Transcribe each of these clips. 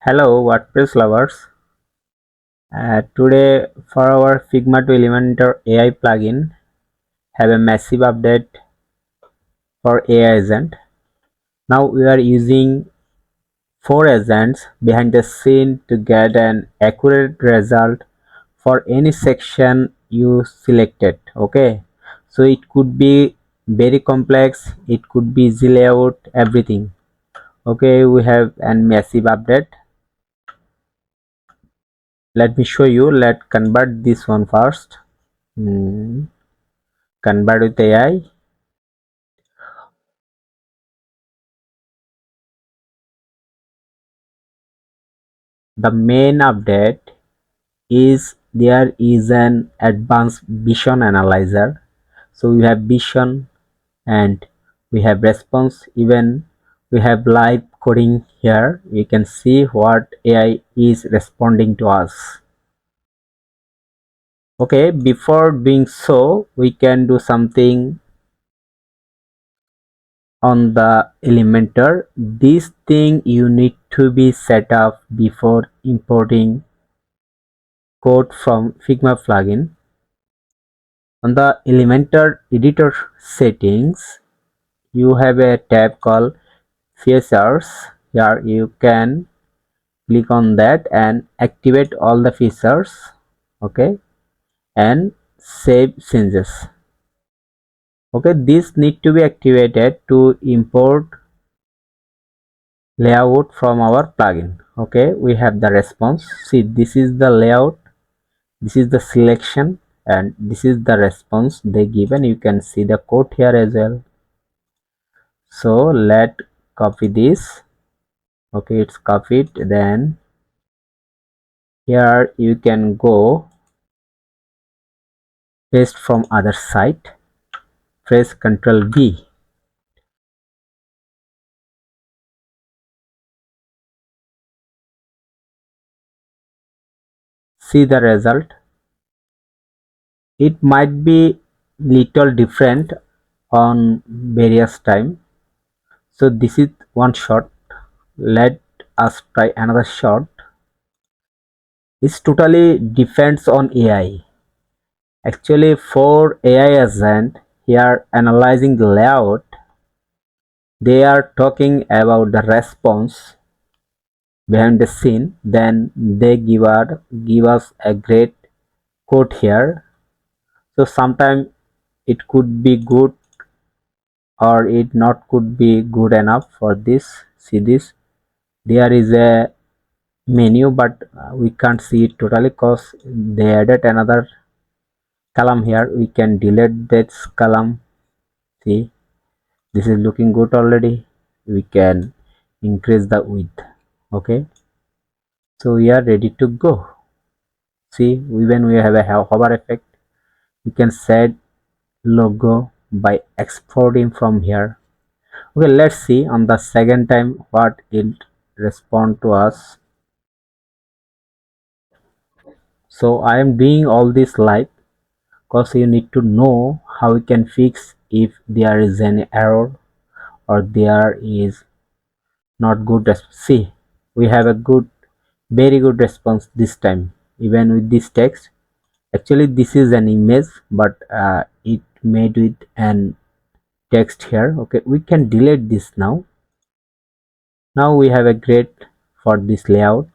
Hello WordPress lovers. Today for our Figma to Elementor AI plugin have a massive update for AI agent. Now we are using 4 agents behind the scene to get an accurate result for any section you selected. Okay, so it could be very complex, it could be easy layout, everything. Okay, we have a massive update. Let me show you. Let's convert this one first. Convert with AI. The main update is there is an advanced vision analyzer. So we have vision and we have response, even we have live coding here. You can see what AI is responding to us. Okay, before doing so, we can do something on the Elementor. This thing you need to be set up before importing code from Figma plugin. On the Elementor editor settings, you have a tab called features. Here you can click on that and activate all the features. Okay, and save changes. Okay, this need to be activated to import layout from our plugin. Okay, we have the response. See, this is the layout, this is the selection, and this is the response they given. You can see the code here as well. So let copy this. Okay, it's copied. Then here you can go paste from other side. Press Ctrl V. See the result. It might be little different on various time. So this is one shot. Let us try another shot. This totally depends on AI. Actually, for AI agent here analyzing the layout, they are talking about the response behind the scene. Then they give us a great code here. So sometimes it could be good or it not could be good enough for this. See this, there is a menu, but we can't see it totally because they added another column here. We can delete this column. See, this is looking good already. We can increase the width. Okay, so we are ready to go. See, even we have a hover effect. You can set logo by exporting from here. Okay, let's see on the second time what it respond to us. So I am doing all this live because you need to know how you can fix if there is any error or there is not good. See, we have a good, very good response this time, even with this text. Actually this is an image, but it made with an text here. Okay, we can delete this now. Now we have a great for this layout.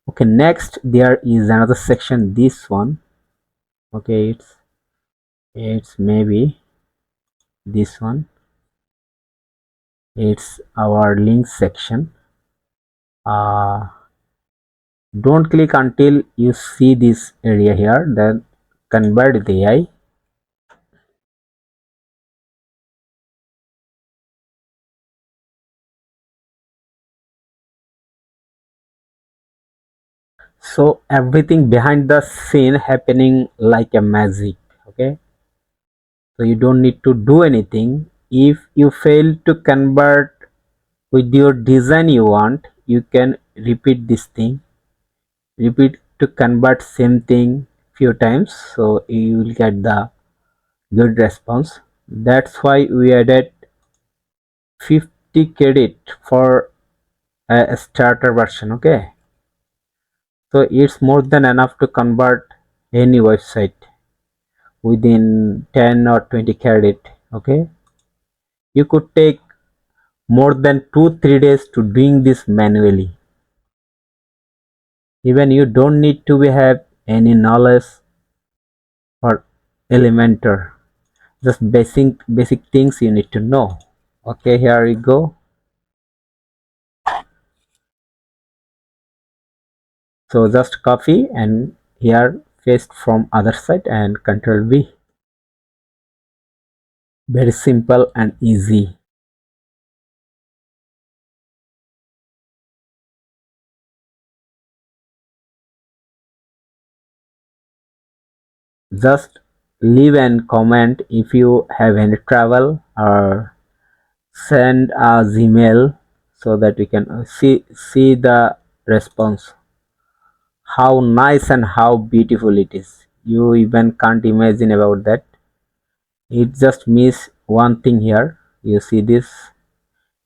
Okay, next there is another section, this one. Okay, it's maybe this one. It's our link section. Don't click until you see this area here, then convert the AI. So everything behind the scene happening like a magic. Okay, so you don't need to do anything. If you fail to convert with your design you want, you can repeat this thing, repeat to convert same thing few times, so you will get the good response. That's why we added 50 credit for a starter version. Okay, so it's more than enough to convert any website within 10 or 20 credit. Okay, you could take more than 2-3 days to doing this manually. Even you don't need to have any knowledge for Elementor, just basic things you need to know. Okay, here we go. So just copy and here paste from other side and Control V. Very simple and easy. Just leave and comment if you have any trouble, or send a Gmail so that we can see the response. How nice and how beautiful it is. You even can't imagine about that. It just miss one thing here. You see this?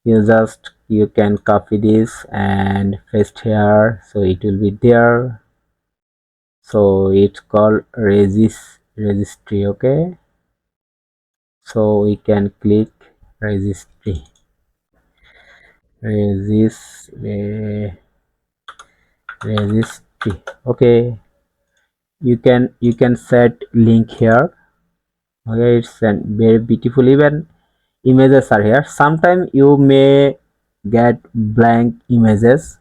You can copy this and paste here, so it will be there. So it's called registry. Okay, so we can click registry. Registry. Okay, you can set link here. Okay, it's very beautiful. Even images are here. Sometimes you may get blank images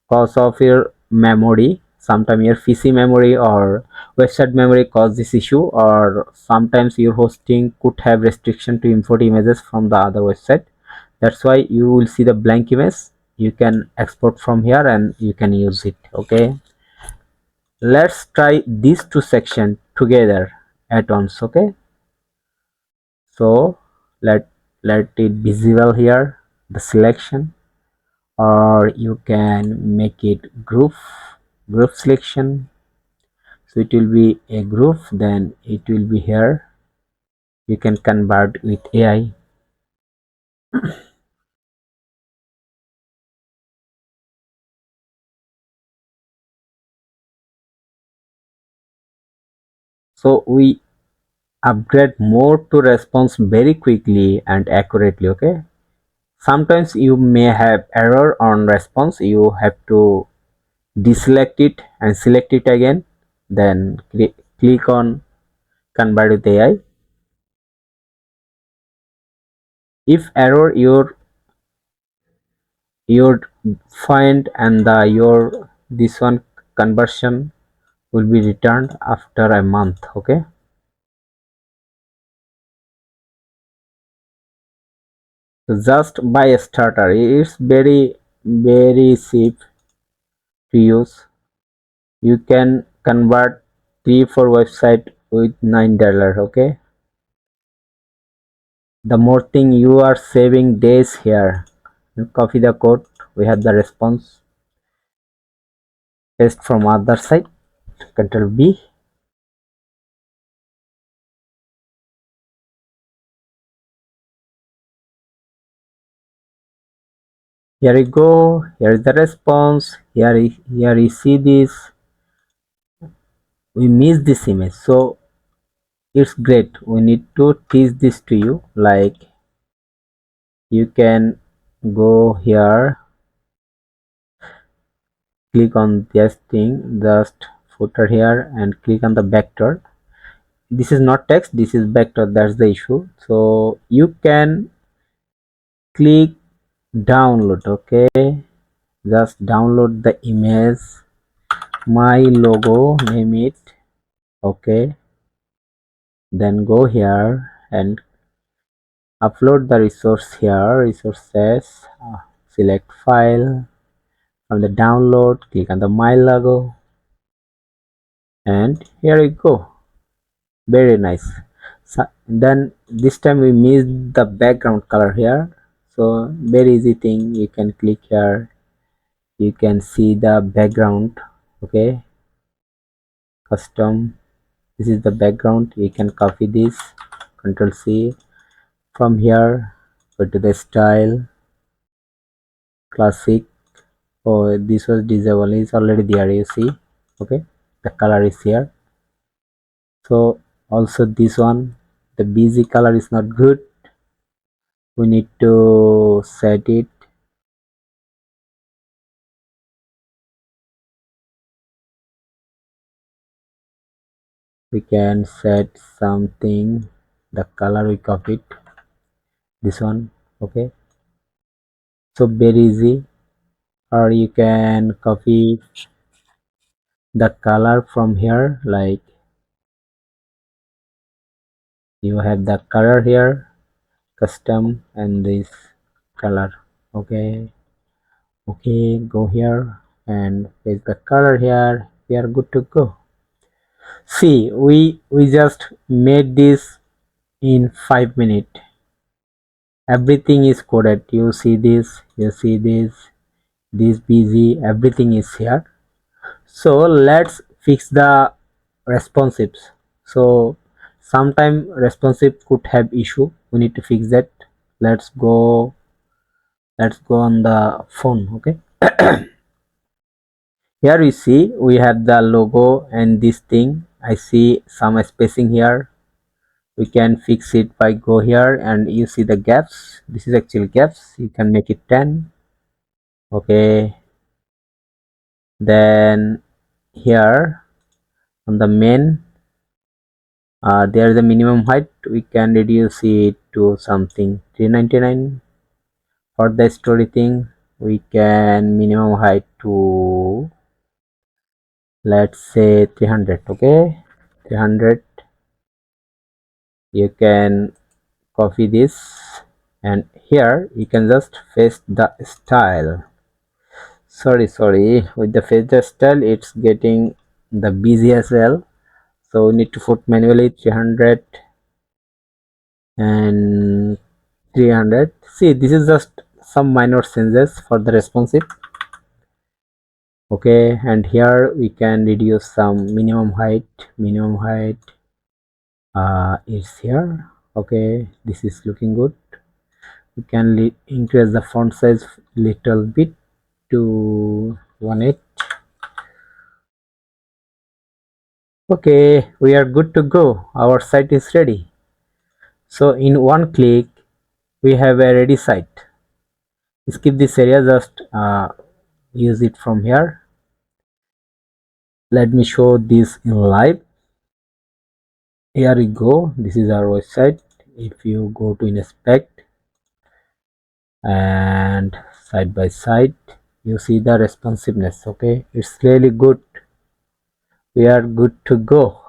cause of your memory. Sometimes your PC memory or website memory cause this issue, or sometimes your hosting could have restriction to import images from the other website. That's why you will see the blank image. You can export from here and you can use it. Okay, let's try these two sections together at once. Okay, so let it visible here, the selection, or you can make it group selection. So it will be a group, then it will be here. You can convert with AI. So we upgrade more to response very quickly and accurately. Okay, sometimes you may have error on response. You have to deselect it and select it again, then click on convert with AI. If error your find and your this one conversion will be returned after a month. Okay, so just buy a starter. It's very cheap to use. You can convert 3-4 website with $9. Okay, the more thing you are saving days here. You copy the code, we have the response, paste from other side, Control B. Here you go, here is the response. Here you see this, we miss this image, so it's great. We need to teach this to you. Like, you can go here, click on this thing, just footer here, and click on the vector. This is not text, this is vector, that's the issue. So you can click download. Okay, just download the image, my logo, name it. Okay, then go here and upload the resource here. Resources, select file. From the download, click on the my logo, and here you go. Very nice. So then this time we missed the background color here, so very easy thing. You can click here, you can see the background. Okay, custom, this is the background. You can copy this, Control C. From here, go to the style, classic, Oh, this was disabled, is already there, you see. Okay, the color is here. So also this one, the busy color is not good, we need to set it. We can set something, the color we copy it, this one. Okay, so very easy. Or you can copy the color from here, like you have the color here, custom, and this color. Okay, okay, go here and paste the color here. We are good to go. See, we just made this in 5 minutes. Everything is coded. You see this, you see this busy, everything is here. So let's fix the responsives. So sometime responsive could have issue, we need to fix that. Let's go on the phone. Okay, here we see we have the logo and this thing. I see some spacing here. We can fix it by go here and you see the gaps. This is actually gaps, you can make it 10. Okay, then here on the main, there is a minimum height, we can reduce it to something 399. For the story thing, we can minimum height to, let's say, 300. Okay, 300. You can copy this and here you can just paste the style. Sorry, with the paste the style it's getting the busy as well, so we need to put manually 300 and 300. See, this is just some minor changes for the responsive. Okay, and here we can reduce some minimum height is here. Okay, this is looking good. We can increase the font size little bit to 1.8. Okay, we are good to go. Our site is ready. So in one click we have a ready site. Skip this area, just use it from here. Let me show this in live. Here we go, this is our website. If you go to inspect and side by side, you see the responsiveness. Okay, it's really good. We are good to go.